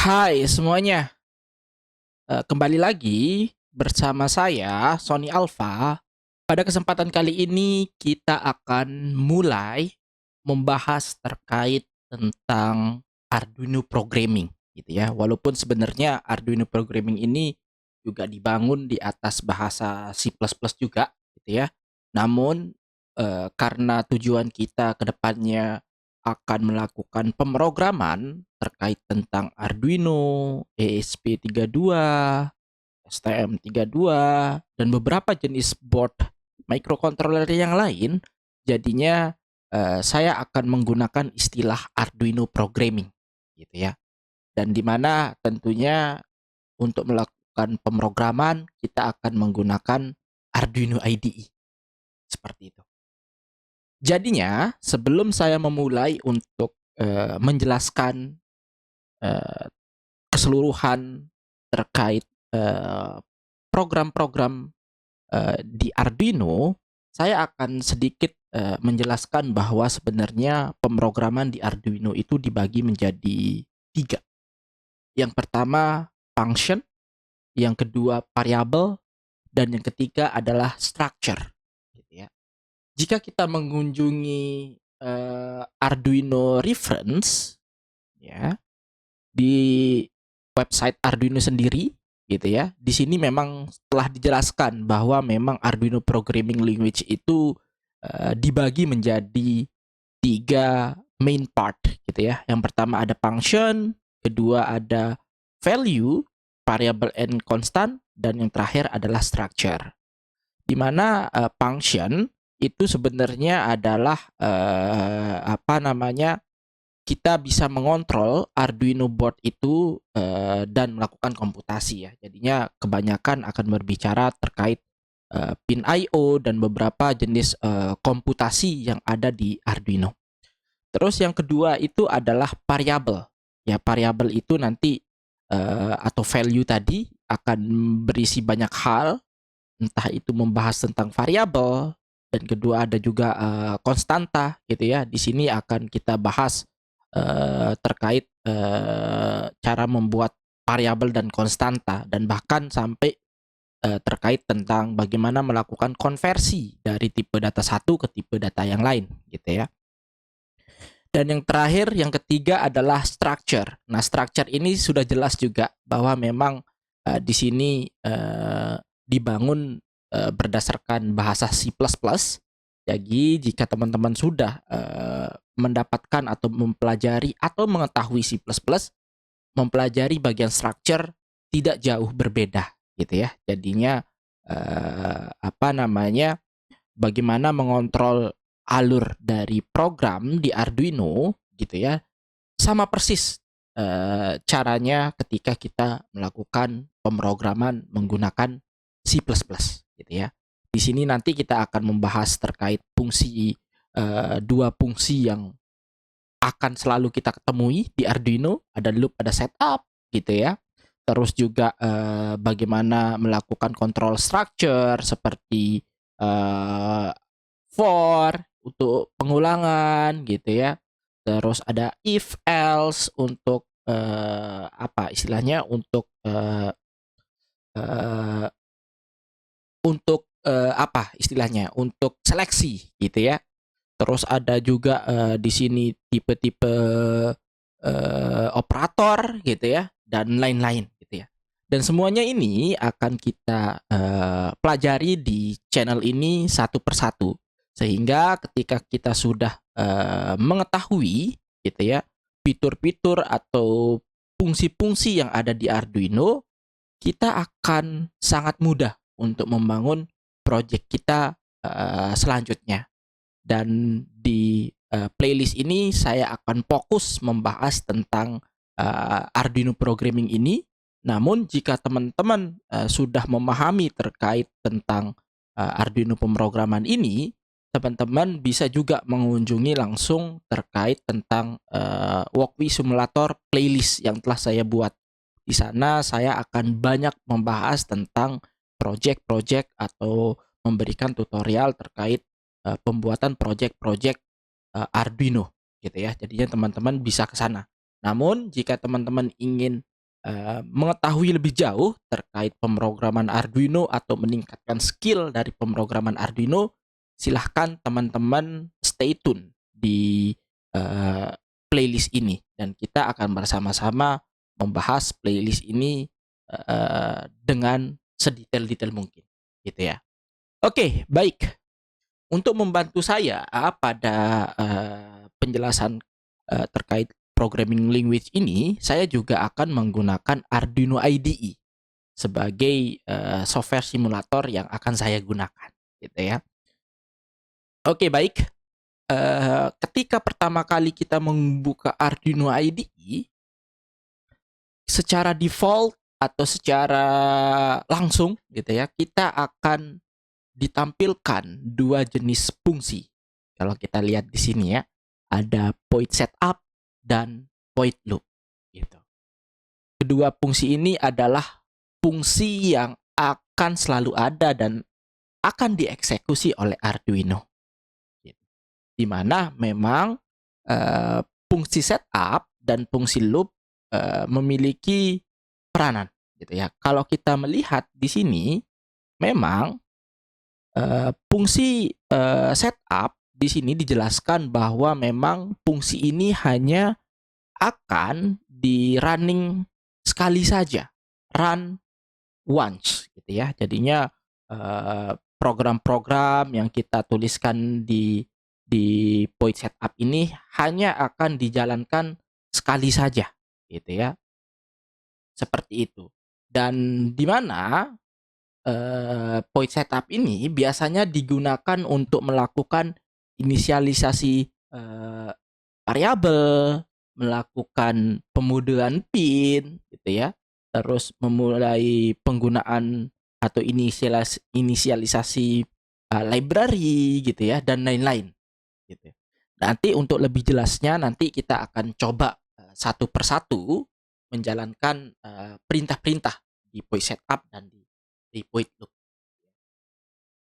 Hai semuanya, kembali lagi bersama saya Sony Alfa. Pada kesempatan kali ini kita akan mulai membahas terkait tentang Arduino programming gitu ya. Walaupun sebenarnya Arduino programming ini juga dibangun di atas bahasa C++ juga gitu ya. Namun karena tujuan kita ke depannya akan melakukan pemrograman terkait tentang Arduino, ESP32, STM32, dan beberapa jenis board microcontroller yang lain, jadinya saya akan menggunakan istilah Arduino programming gitu ya. Dan di mana tentunya untuk melakukan pemrograman kita akan menggunakan Arduino IDE seperti itu. Jadinya sebelum saya memulai untuk menjelaskan eh, keseluruhan terkait eh, program-program di Arduino, saya akan sedikit menjelaskan bahwa sebenarnya pemrograman di Arduino itu dibagi menjadi tiga. Yang pertama function, yang kedua variable, dan yang ketiga adalah structure. Gitu ya. Jika kita mengunjungi Arduino reference, ya di website Arduino sendiri gitu ya. Di sini memang telah dijelaskan bahwa memang Arduino programming language itu dibagi menjadi tiga main part gitu ya. Yang pertama ada function, kedua ada value, variable and constant, dan yang terakhir adalah structure. Di mana function itu sebenarnya adalah apa namanya, kita bisa mengontrol Arduino board itu dan melakukan komputasi ya. Jadinya kebanyakan akan berbicara terkait pin I/O dan beberapa jenis komputasi yang ada di Arduino. Terus yang kedua itu adalah variabel. Ya, variabel itu nanti atau value tadi akan berisi banyak hal, entah itu membahas tentang variabel, dan kedua ada juga konstanta gitu ya. Di sini akan kita bahas terkait cara membuat variabel dan konstanta, dan bahkan sampai terkait tentang bagaimana melakukan konversi dari tipe data satu ke tipe data yang lain gitu ya. Dan yang terakhir, yang ketiga adalah structure. Nah, structure ini sudah jelas juga bahwa memang di sini dibangun berdasarkan bahasa C++. Jadi, jika teman-teman sudah mendapatkan atau mempelajari atau mengetahui C++, mempelajari bagian structure tidak jauh berbeda gitu ya. Jadinya apa namanya? Bagaimana mengontrol alur dari program di Arduino gitu ya, sama persis caranya ketika kita melakukan pemrograman menggunakan C++ gitu ya. Di sini nanti kita akan membahas terkait fungsi dua fungsi yang akan selalu kita ketemui di Arduino, ada loop, ada setup gitu ya. Terus juga bagaimana melakukan control structure seperti eh, for untuk pengulangan gitu ya. Terus ada if else untuk apa istilahnya, eh, apa istilahnya, untuk seleksi gitu ya. Terus ada juga di sini tipe-tipe operator gitu ya, dan lain-lain gitu ya. Dan semuanya ini akan kita pelajari di channel ini satu persatu. Sehingga ketika kita sudah mengetahui gitu ya, fitur-fitur atau fungsi-fungsi yang ada di Arduino, kita akan sangat mudah untuk membangun project kita selanjutnya. Dan di playlist ini saya akan fokus membahas tentang Arduino programming ini. Namun jika teman-teman sudah memahami terkait tentang Arduino pemrograman ini, teman-teman bisa juga mengunjungi langsung terkait tentang Walkwi Simulator playlist yang telah saya buat. Di sana saya akan banyak membahas tentang project-project atau memberikan tutorial terkait pembuatan project-project Arduino gitu ya. Jadinya teman-teman bisa ke sana. Namun jika teman-teman ingin mengetahui lebih jauh terkait pemrograman Arduino atau meningkatkan skill dari pemrograman Arduino, silahkan teman-teman stay tune di playlist ini dan kita akan bersama-sama membahas playlist ini dengan sedetail-detail mungkin, gitu ya. Oke, baik. Untuk membantu saya pada penjelasan terkait programming language ini, saya juga akan menggunakan Arduino IDE sebagai software simulator yang akan saya gunakan, gitu ya. Oke, baik. Ketika pertama kali kita membuka Arduino IDE, secara default atau secara langsung, gitu ya, kita akan ditampilkan dua jenis fungsi. Kalau kita lihat di sini ya, ada point setup dan point loop gitu. Kedua fungsi ini adalah fungsi yang akan selalu ada dan akan dieksekusi oleh Arduino. Di mana memang fungsi setup dan fungsi loop memiliki peranan gitu ya. Kalau kita melihat di sini memang fungsi setup di sini dijelaskan bahwa memang fungsi ini hanya akan di running sekali saja, run once gitu ya. Jadinya program-program yang kita tuliskan di point setup ini hanya akan dijalankan sekali saja gitu ya. Seperti itu. Dan di mana point setup ini biasanya digunakan untuk melakukan inisialisasi variabel, melakukan pemudahan pin, gitu ya. Terus memulai penggunaan atau inisialisasi library, gitu ya, dan lain-lain. Gitu. Nanti untuk lebih jelasnya nanti kita akan coba satu persatu menjalankan perintah-perintah di point setup dan di point loop.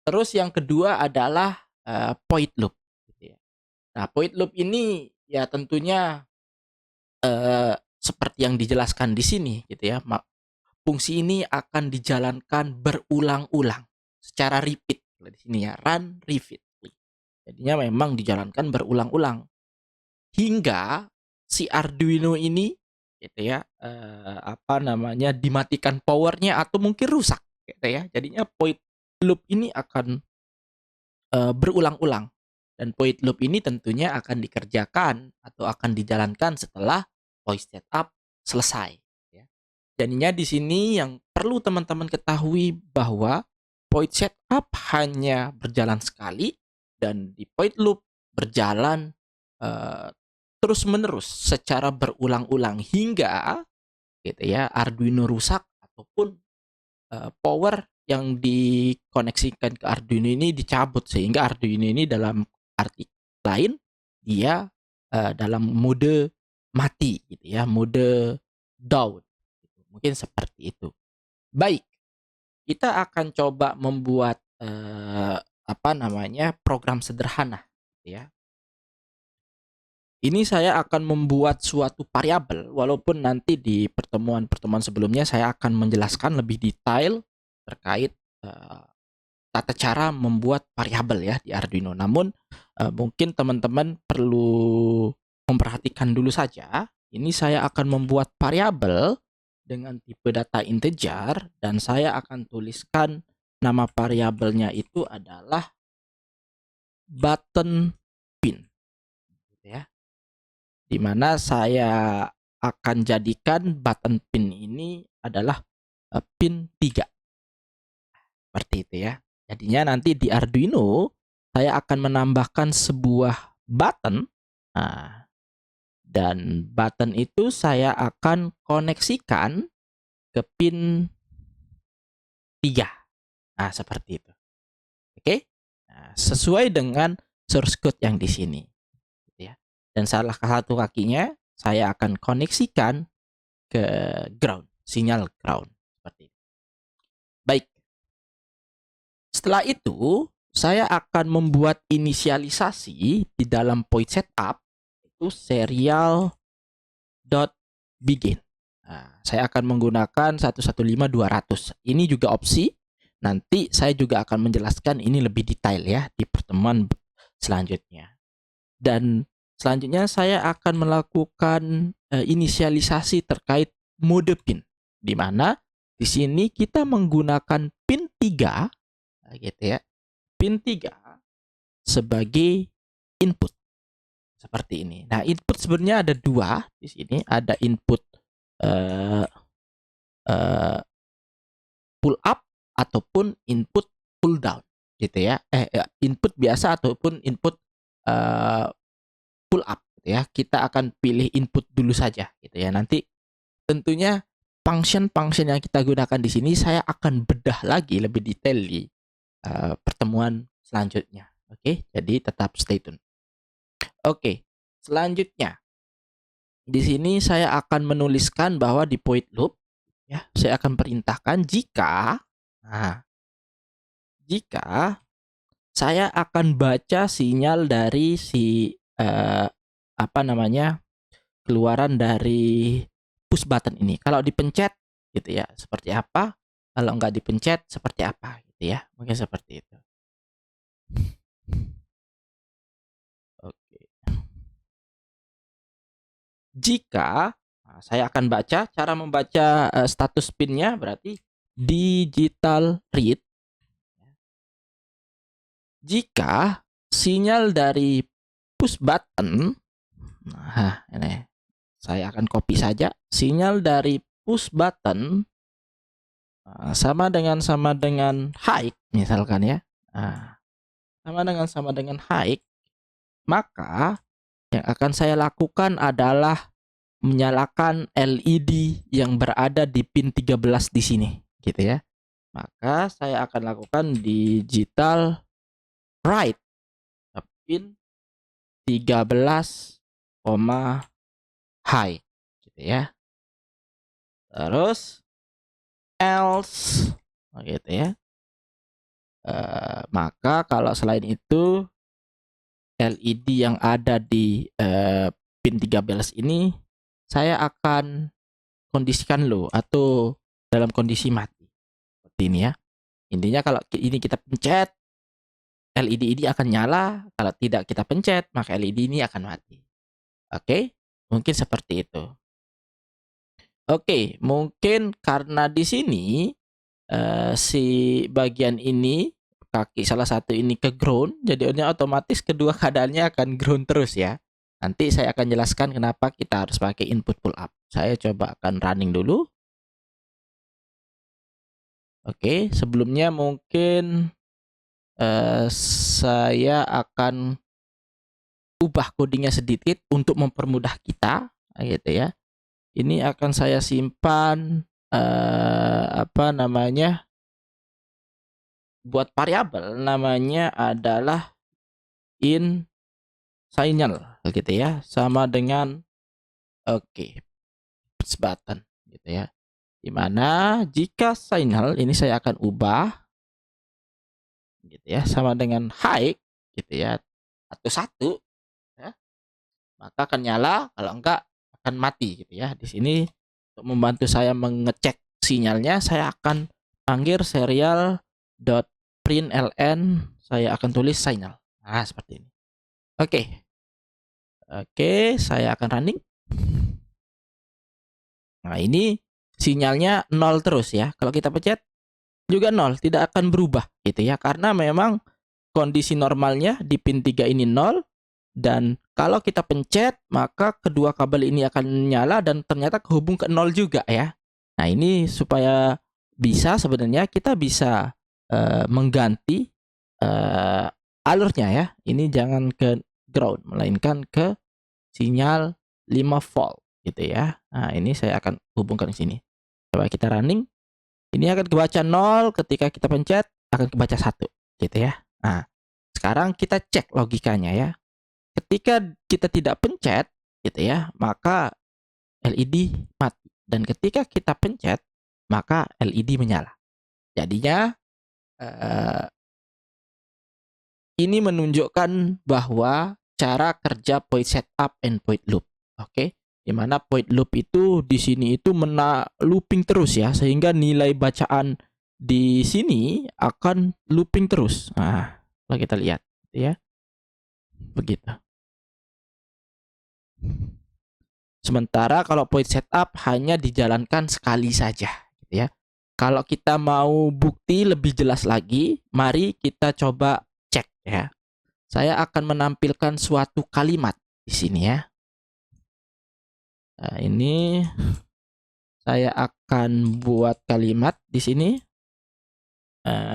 Terus yang kedua adalah point loop. Gitu ya. Nah, point loop ini ya tentunya seperti yang dijelaskan di sini, gitu ya. Fungsi ini akan dijalankan berulang-ulang secara repeat. Di sini ya, run repeat. Jadinya memang dijalankan berulang-ulang hingga si Arduino ini, gitu ya, dimatikan powernya atau mungkin rusak, gitu ya. Jadinya point loop ini akan berulang-ulang dan point loop ini tentunya akan dikerjakan atau akan dijalankan setelah point setup selesai. Ya. Jadinya di sini yang perlu teman-teman ketahui bahwa point setup hanya berjalan sekali dan di point loop berjalan terus-menerus secara berulang-ulang hingga gitu ya Arduino rusak ataupun power yang dikoneksikan ke Arduino ini dicabut sehingga Arduino ini dalam arti lain dia dalam mode mati gitu ya, mode down. Mungkin seperti itu. Baik, kita akan coba membuat program sederhana gitu ya. Ini saya akan membuat suatu variabel, walaupun nanti di pertemuan-pertemuan sebelumnya saya akan menjelaskan lebih detail terkait tata cara membuat variabel ya di Arduino. Namun mungkin teman-teman perlu memperhatikan dulu saja. Ini saya akan membuat variabel dengan tipe data integer dan saya akan tuliskan nama variabelnya itu adalah button pin, gitu ya. Di mana saya akan jadikan button pin ini adalah pin 3. Seperti itu ya. Jadinya nanti di Arduino saya akan menambahkan sebuah button. Nah, dan button itu saya akan koneksikan ke pin 3. Nah, seperti itu. Oke? Nah, sesuai dengan source code yang di sini. Gitu ya. Dan salah satu kakinya saya akan koneksikan ke ground, sinyal ground. Seperti itu. Baik. Setelah itu, saya akan membuat inisialisasi di dalam point setup itu serial.begin. Saya akan menggunakan 115.200. Ini juga opsi. Nanti saya juga akan menjelaskan ini lebih detail ya di pertemuan selanjutnya. Dan selanjutnya saya akan melakukan inisialisasi terkait mode pin, di mana di sini kita menggunakan pin 3 gitu ya. Pin 3 sebagai input seperti ini. Nah, input sebenarnya ada dua di sini, ada input uh, uh, pull up ataupun input pull down gitu ya. Input biasa ataupun input uh, pull up gitu ya. Kita akan pilih input dulu saja gitu ya. Nanti tentunya function-function yang kita gunakan di sini saya akan bedah lagi lebih detail di pertemuan selanjutnya. Oke, jadi tetap stay tune. Oke, selanjutnya di sini saya akan menuliskan bahwa di void loop ya, saya akan perintahkan jika saya akan baca sinyal dari si keluaran dari push button ini. Kalau dipencet gitu ya, seperti apa? Kalau nggak dipencet seperti apa gitu ya. Mungkin seperti itu. Oke. Jika saya akan baca, cara membaca status pinnya berarti digital read. Jika sinyal dari push button, nah ini saya akan copy saja, sinyal dari push button sama dengan high misalkan ya, sama dengan high, maka yang akan saya lakukan adalah menyalakan LED yang berada di pin 13 di sini gitu ya. Maka saya akan lakukan digital write pin 13, high gitu ya. Terus else gitu ya. Maka kalau selain itu LED yang ada di pin 13 ini saya akan kondisikan low atau dalam kondisi mati. Seperti ini ya. Intinya kalau ini kita pencet, LED ini akan nyala. Kalau tidak kita pencet, maka LED ini akan mati. Oke, mungkin seperti itu. Oke, mungkin karena di sini si bagian ini kaki salah satu ini ke ground, jadinya otomatis kedua keadaannya akan ground terus ya. Nanti saya akan jelaskan kenapa kita harus pakai input pull up. Saya coba akan running dulu. Oke, sebelumnya mungkin saya akan ubah codingnya sedikit untuk mempermudah kita, gitu ya. Ini akan saya simpan buat variabel namanya adalah in signal gitu ya, sama dengan push button gitu ya. Dimana jika signal ini saya akan ubah gitu ya, sama dengan high gitu ya, atau 1 ya, maka akan nyala, kalau enggak akan mati gitu ya. Di sini untuk membantu saya mengecek sinyalnya, saya akan panggil serial.println, saya akan tulis signal. Nah, seperti ini. Oke, saya akan running. Nah, ini sinyalnya 0 terus ya. Kalau kita pencet juga 0, tidak akan berubah gitu ya. Karena memang kondisi normalnya di pin 3 ini 0, dan kalau kita pencet maka kedua kabel ini akan nyala dan ternyata kehubung ke 0 juga ya. Nah, ini supaya bisa sebenarnya kita bisa mengganti alurnya ya. Ini jangan ke ground melainkan ke sinyal 5 volt gitu ya. Nah, ini saya akan hubungkan di sini. Coba kita running. Ini akan kebaca 0, ketika kita pencet akan kebaca 1 gitu ya. Nah, sekarang kita cek logikanya ya. Ketika kita tidak pencet gitu ya, maka LED mati, dan ketika kita pencet maka LED menyala. Jadinya ini menunjukkan bahwa cara kerja point setup and point loop. Oke. Di mana void loop itu di sini itu looping terus ya, sehingga nilai bacaan di sini akan looping terus. Nah, kalau kita lihat ya, begitu. Sementara kalau void setup hanya dijalankan sekali saja, gitu ya. Kalau kita mau bukti lebih jelas lagi, mari kita coba cek ya. Saya akan menampilkan suatu kalimat di sini ya. Nah, ini saya akan buat kalimat di sini,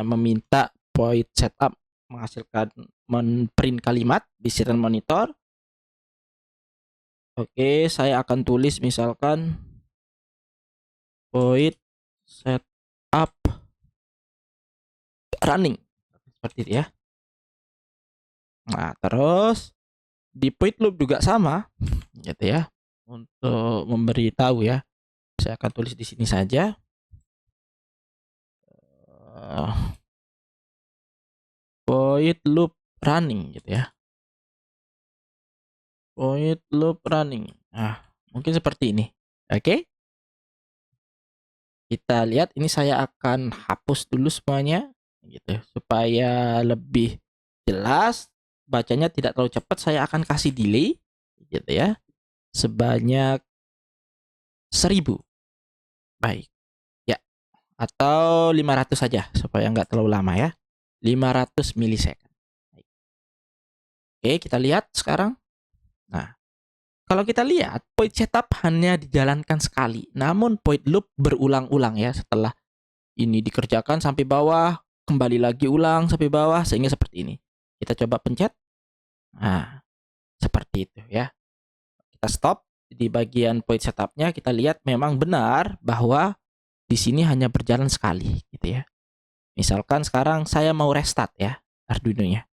meminta void setup menghasilkan print kalimat di serial monitor. Oke, saya akan tulis misalkan void setup running seperti itu ya. Nah, terus di void loop juga sama gitu ya. Untuk memberitahu ya, saya akan tulis di sini saja. Void loop running gitu ya. Void loop running. Nah, mungkin seperti ini. Oke. Kita lihat, ini saya akan hapus dulu semuanya gitu supaya lebih jelas, bacanya tidak terlalu cepat. Saya akan kasih delay gitu ya, sebanyak 1000. Baik ya, atau 500 saja supaya nggak terlalu lama ya, 500 milisecond. Oke, kita lihat sekarang. Nah, kalau kita lihat, void setup hanya dijalankan sekali, namun void loop berulang-ulang ya. Setelah ini dikerjakan sampai bawah, kembali lagi ulang sampai bawah, sehingga seperti ini. Kita coba pencet. Nah, seperti itu ya. Kita stop di bagian void setupnya, kita lihat memang benar bahwa di sini hanya berjalan sekali gitu ya. Misalkan sekarang saya mau restart ya Arduino-nya.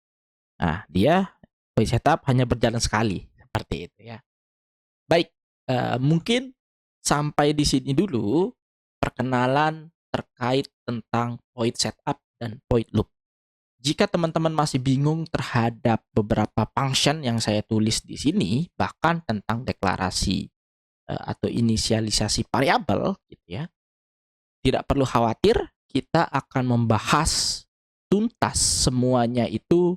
Nah, dia void setup hanya berjalan sekali, seperti itu ya. Baik, mungkin sampai di sini dulu perkenalan terkait tentang void setup dan void loop. Jika teman-teman masih bingung terhadap beberapa function yang saya tulis di sini, bahkan tentang deklarasi atau inisialisasi variabel gitu ya, tidak perlu khawatir, kita akan membahas tuntas semuanya itu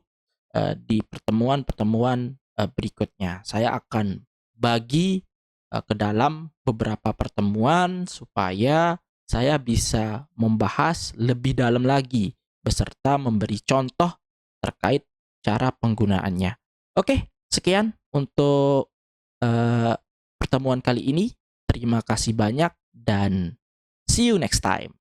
di pertemuan-pertemuan berikutnya. Saya akan bagi ke dalam beberapa pertemuan supaya saya bisa membahas lebih dalam lagi beserta memberi contoh terkait cara penggunaannya. Oke, sekian untuk pertemuan kali ini. Terima kasih banyak dan see you next time.